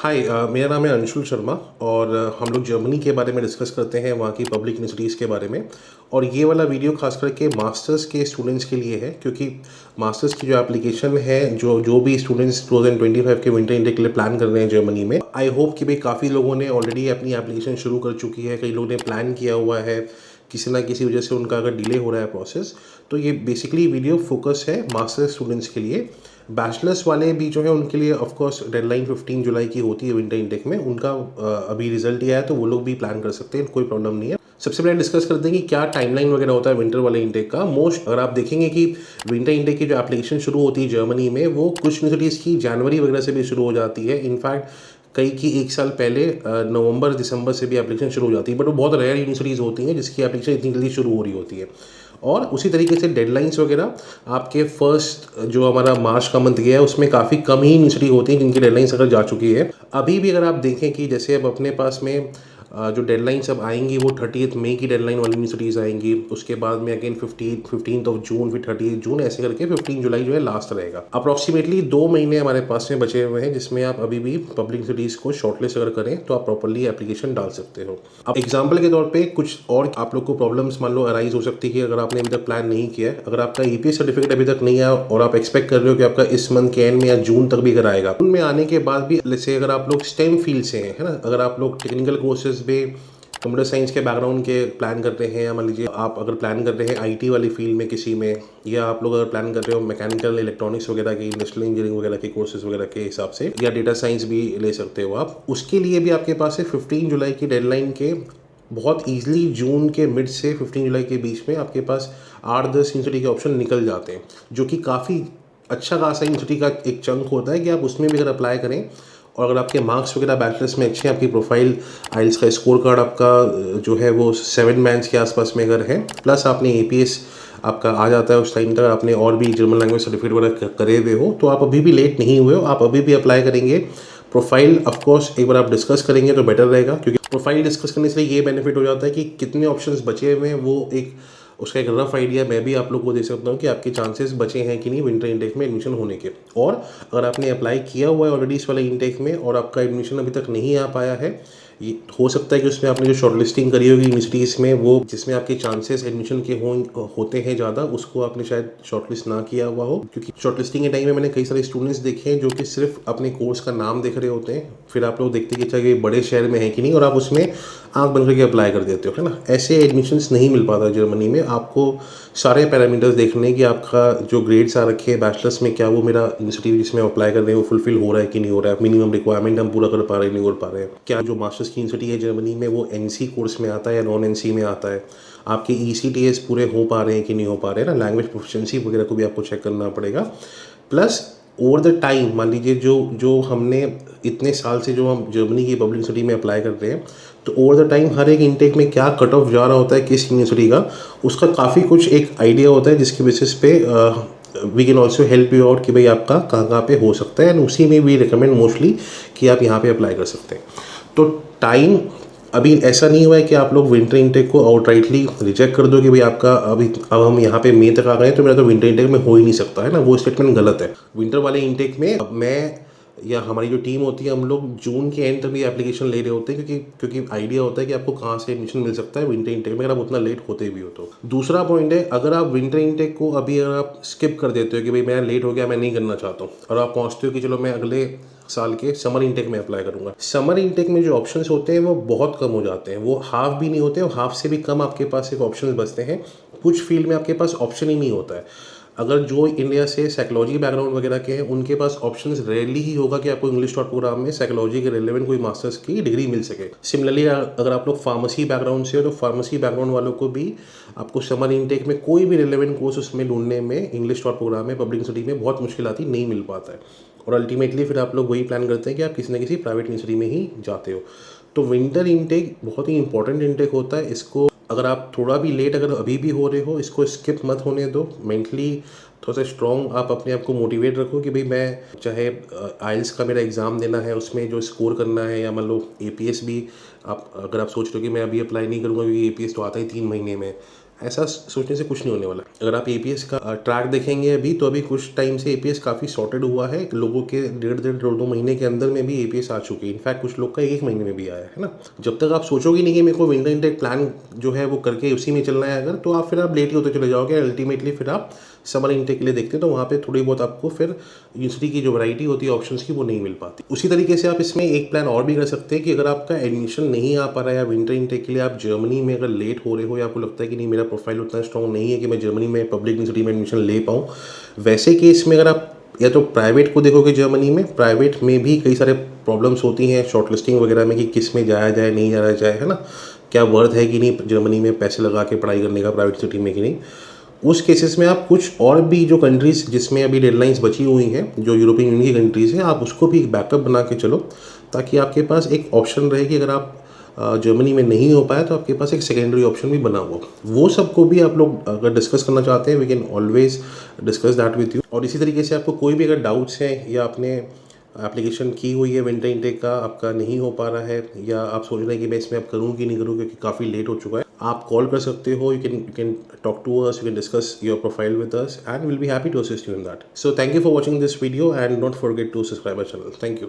हाय, मेरा नाम है अंशुल शर्मा और हम लोग जर्मनी के बारे में डिस्कस करते हैं, वहाँ की पब्लिक यूनिवर्सिटीज़ के बारे में। और ये वाला वीडियो खास करके मास्टर्स के स्टूडेंट्स के लिए है, क्योंकि मास्टर्स की जो एप्लीकेशन है, जो जो भी स्टूडेंट्स 2025 के विंटर इंटेक के लिए प्लान कर रहे हैं जर्मनी में, आई होप कि भाई काफ़ी लोगों ने ऑलरेडी अपनी एप्लीकेशन शुरू कर चुकी है, कई लोगों ने प्लान किया हुआ है, किसी ना किसी वजह से उनका अगर डिले हो रहा है प्रोसेस। तो ये बेसिकली वीडियो फोकस है मास्टर्स स्टूडेंट्स के लिए। बैचलर्स वाले भी जो है उनके लिए ऑफ कोर्स डेडलाइन 15 जुलाई की होती है विंटर इंटेक में, उनका अभी रिजल्ट ही आया तो वो लोग भी प्लान कर सकते हैं, कोई प्रॉब्लम नहीं है। सबसे पहले डिस्कस करते हैं कि क्या टाइमलाइन वगैरह होता है विंटर वाले इंटेक का। मोस्ट अगर आप देखेंगे कि विंटर इंटेक की जो एप्लीकेशन शुरू होती है जर्मनी में, वो कुछ यूनिवर्सिटीज़ की जनवरी वगैरह से भी शुरू हो जाती है। इनफैक्ट कई की एक साल पहले नवंबर दिसंबर से भी एप्लीकेशन शुरू हो जाती है, बट वो बहुत रेयर यूनिवर्सिटीज़ होती हैं जिसकी एप्लीकेशन इतनी जल्दी शुरू हो रही होती है। और उसी तरीके से डेडलाइंस वगैरह आपके फर्स्ट जो हमारा मार्च का मंथ गया है उसमें काफ़ी कम ही यूनिवर्सिटी होती है जिनकी डेडलाइंस अगर जा चुकी है। अभी भी अगर आप देखें कि जैसे अब अपने पास में जो डेडलाइंस अब आएंगी वो 30 मई की डेडलाइन वाली यूनिवर्सिटीज़ आएंगी। उसके बाद में अगेन 15 ऑफ जून, फिर 30 जून, ऐसे करके 15 जुलाई जो है लास्ट रहेगा। अप्रॉक्सीमेटली 2 महीने हमारे पास में बचे हुए हैं जिसमें आप अभी भी पब्लिक यूनिवर्सिटीज़ को शॉर्टलिस्ट अगर करें तो आप प्रॉपरली एप्लीकेशन डाल सकते हो। अब एग्जाम्पल के तौर पे कुछ और आप लोग को प्रॉब्लम्स मान लो अराइज हो सकती है कि अगर आपने अभी तक प्लान नहीं किया है, अगर आपका ईपीएस सर्टिफिकेट अभी तक नहीं आया और आप एक्सपेक्ट कर रहे हो कि आपका इस मंथ के एंड में या जून तक भी अगर आएगा, उनमें आने के बाद भी जैसे अगर आप लोग स्टेम फील्ड से हैं, है ना, अगर आप लोग टेक्निकल कोर्सेज में कंप्यूटर साइंस के बैकग्राउंड के प्लान करते हैं, या मान लीजिए आप अगर प्लान कर रहे हैं आईटी वाली फील्ड में किसी में, या आप लोग अगर प्लान कर रहे हो मैकेनिकल इलेक्ट्रॉनिक्स वगैरह के, इंडस्ट्रियल इंजीनियरिंग वगैरह के कोर्सेज वगैरह के हिसाब से, या डेटा साइंस भी ले सकते हो आप, उसके लिए भी आपके पास है 15 जुलाई की डेडलाइन के बहुत ईजिली जून के मिड से 15 जुलाई के बीच में आपके पास 8-10 यूनिवर्सिटी के ऑप्शन निकल जाते हैं, जो कि काफ़ी अच्छा खासा यूनिवर्सिटी का एक चंक होता है कि आप उसमें भी अगर अप्लाई करें। और अगर आपके मार्क्स वगैरह बैचलर्स में अच्छे हैं, आपकी प्रोफाइल आइल्स का स्कोर कार्ड आपका जो है वो 7 बैंड्स के आसपास में अगर है, प्लस आपने एपीएस आपका आ जाता है उस टाइम तक, आपने और भी जर्मन लैंग्वेज सर्टिफिकेट वगैरह करे हुए हो, तो आप अभी भी लेट नहीं हुए हो, आप अभी भी अप्लाई करेंगे। प्रोफाइल ऑफकोर्स एक बार आप डिस्कस करेंगे तो बेटर रहेगा, क्योंकि प्रोफाइल डिस्कस करने से ये बेनिफिट हो जाता है कि कितने ऑप्शंस बचे हुए हैं, वो एक उसका एक रफ आइडिया मैं भी आप लोग को दे सकता हूँ कि आपके चांसेस बचे हैं कि नहीं विंटर इंटेक में एडमिशन होने के। और अगर आपने अप्लाई किया हुआ है ऑलरेडी इस वाले इंटेक में और आपका एडमिशन अभी तक नहीं आ पाया है, ये हो सकता है कि उसमें आपने जो शॉर्टलिस्टिंग करी होगी यूनिवर्सिटीज़ में, वो जिसमें आपके चांसेस एडमिशन के होते हैं ज़्यादा, उसको आपने शायद शॉर्टलिस्ट ना किया हुआ हो। क्योंकि शॉर्टलिस्टिंग के टाइम में मैंने कई सारे स्टूडेंट्स देखे हैं जो कि सिर्फ अपने कोर्स का नाम देख रहे होते हैं, फिर आप लोग देखते कि अच्छा ये बड़े शहर में है कि नहीं, और आप उसमें आँख बंद करके अप्लाई कर देते हो, है ना। ऐसे एडमिशन्स नहीं मिल पाता जर्मनी में। आपको सारे पैरामीटर्स देखने हैं कि आपका जो ग्रेड्स आ रखे हैं बैचलर्स में, क्या वो मेरा यूनिवर्सिटी जिसमें अप्लाई कर रहे हैं वो फुलफिल हो रहा है कि नहीं हो रहा है, मिनिमम रिक्वायरमेंट हम पूरा कर पा रहे हैं नहीं कर पा रहे हैं, क्या जो मास्टर्स की यूनिवर्सिटी है जर्मनी में वो एनसी कोर्स में आता है या नॉन एनसी में आता है, आपके ईसीटीएस पूरे हो पा रहे हैं कि नहीं हो पा रहे हैं ना, लैंग्वेज प्रोफिशिएंसी वगैरह को भी आपको चेक करना पड़ेगा। प्लस ओवर द टाइम मान लीजिए जो जो हमने इतने साल से जो हम जर्मनी की पब्लिक यूनिवर्सिटी में अप्लाई कर रहे हैं, तो ओवर द टाइम हर एक इंटेक में क्या कट ऑफ जा रहा होता है किस यूनिवर्सिटी का, उसका काफ़ी कुछ एक आइडिया होता है, जिसके बेसिस पे we can also help you out कि भाई आपका कहाँ कहाँ पे हो सकता है, एंड उसी में भी रिकमेंड मोस्टली कि आप यहाँ पे अप्लाई कर सकते हैं। तो टाइम अभी ऐसा नहीं हुआ है कि आप लोग विंटर इंटेक को आउटराइटली रिजेक्ट कर दो कि भाई आपका अभी अब हम यहाँ पे मई तक आ गए हैं तो मेरा तो विंटर इंटेक में हो ही नहीं सकता, है ना, वो स्टेटमेंट गलत है। विंटर वाले इंटेक में अब मैं या हमारी जो टीम होती है, हम लोग जून के एंड तक भी एप्लीकेशन ले रहे होते हैं, क्योंकि आइडिया होता है कि आपको कहाँ से एडमिशन मिल सकता है विंटर इंटेक में, अगर आप उतना लेट होते भी हो तो। दूसरा पॉइंट है, अगर आप विंटर इंटेक को अभी अगर आप स्किप कर देते हो कि भाई मैं लेट हो गया, मैं नहीं करना चाहता हूँ, और आप पहुँचते हो कि चलो मैं अगले साल के समर इंटेक में अप्लाई करूंगा, समर इंटेक में जो ऑप्शंस होते हैं वो बहुत कम हो जाते हैं, वो हाफ भी नहीं होते, और हाफ से भी कम आपके पास सिर्फ ऑप्शंस बचते हैं। कुछ फील्ड में आपके पास ऑप्शन ही नहीं होता है। अगर जो इंडिया से साइकोलॉजी बैकग्राउंड वगैरह के हैं उनके पास ऑप्शंस रेयरली ही होगा कि आपको इंग्लिश डॉट प्रोग्राम में साइकोलॉजी के रिलेवेंट कोई मास्टर्स की डिग्री मिल सके। सिमिलरली अगर आप लोग फार्मेसी बैकग्राउंड से हो तो फार्मेसी बैकग्राउंड वालों को भी आपको समर इनटेक में कोई भी रिलेवेंट कोर्स उसमें ढूंढने में इंग्लिश डॉट प्रोग्राम में पब्लिक यूनिवर्सिटी में बहुत मुश्किल आती, नहीं मिल पाता है। और अल्टीमेटली फिर आप लोग वही प्लान करते हैं कि आप किसी न किसी प्राइवेट यूनिवर्सिटी में ही जाते हो। तो विंटर इनटेक बहुत ही इंपॉर्टेंट इनटेक होता है। इसको अगर आप थोड़ा भी लेट अगर अभी भी हो रहे हो, इसको स्किप मत होने दो। मेंटली थोड़ा सा स्ट्रॉन्ग आप अपने आप को मोटिवेट रखो कि भाई मैं चाहे आइल्स का मेरा एग्ज़ाम देना है, उसमें जो स्कोर करना है, या मान लो एपीएस भी आप अगर आप सोच रहे हो कि मैं अभी अप्लाई नहीं करूँगा क्योंकि एपीएस तो आता ही 3 महीने में, ऐसा सोचने से कुछ नहीं होने वाला। अगर आप एपीएस का ट्रैक देखेंगे अभी, तो अभी कुछ टाइम से एपीएस काफ़ी सॉर्टेड हुआ है। लोगों के डेढ़ 2 महीने के अंदर में भी एपीएस आ चुकी है। इनफैक्ट कुछ लोग का 1 महीने में भी आया है ना। जब तक आप सोचोगे नहीं कि मेरे को विंटर इनटेक प्लान जो है वो करके उसी में चलना है अगर, तो आप फिर आप लेट ही होते चले जाओगे। अल्टीमेटली फिर आप समर इनटेक के लिए देखते हैं तो वहाँ पे थोड़ी बहुत आपको फिर यूनिवर्सिटी की जो वैरायटी होती है ऑप्शंस की, वो नहीं मिल पाती। उसी तरीके से आप इसमें एक प्लान और भी कर सकते हैं कि अगर आपका एडमिशन नहीं आ पा रहा है या विंटर इनटेक के लिए आप जर्मनी में अगर लेट हो रहे हो, या आपको लगता है कि नहीं मेरा प्रोफाइल उतना स्ट्रॉन्ग नहीं है कि मैं जर्मनी में पब्लिक यूनिवर्सिटी में एडमिशन ले पाऊँ, वैसे केस में अगर आप या तो प्राइवेट को देखोगे जर्मनी में, प्राइवेट में भी कई सारे प्रॉब्लम्स होती हैं शॉर्टलिस्टिंग वगैरह में कि किस में जाया जाए नहीं जाया जाए, है ना। क्या वर्थ है कि नहीं जर्मनी में पैसे लगा के पढ़ाई करने का प्राइवेट सिटी में कि नहीं। उस केसेस में आप कुछ और भी जो कंट्रीज़ जिसमें अभी डेडलाइंस बची हुई हैं, जो यूरोपियन यूनियन की कंट्रीज़ हैं, आप उसको भी एक बैकअप बना के चलो, ताकि आपके पास एक ऑप्शन रहे कि अगर आप जर्मनी में नहीं हो पाया तो आपके पास एक सेकेंडरी ऑप्शन भी बना हुआ। वो सबको भी आप लोग अगर डिस्कस करना चाहते हैं, we can always discuss that with you. और इसी तरीके से आपको कोई भी अगर डाउट्स हैं या आपने एप्लीकेशन की हुई है विंटर इनटेक का, आपका नहीं हो पा रहा है, या आप सोच रहे हैं कि मैं इसमें अब करूँ कि नहीं करूँ क्योंकि काफ़ी लेट हो चुका है, आप कॉल कर सकते हो। You can talk to us, you can discuss your profile with us, and will be happy to assist you in that. So thank you for watching this video, and don't forget to subscribe our channel. Thank you.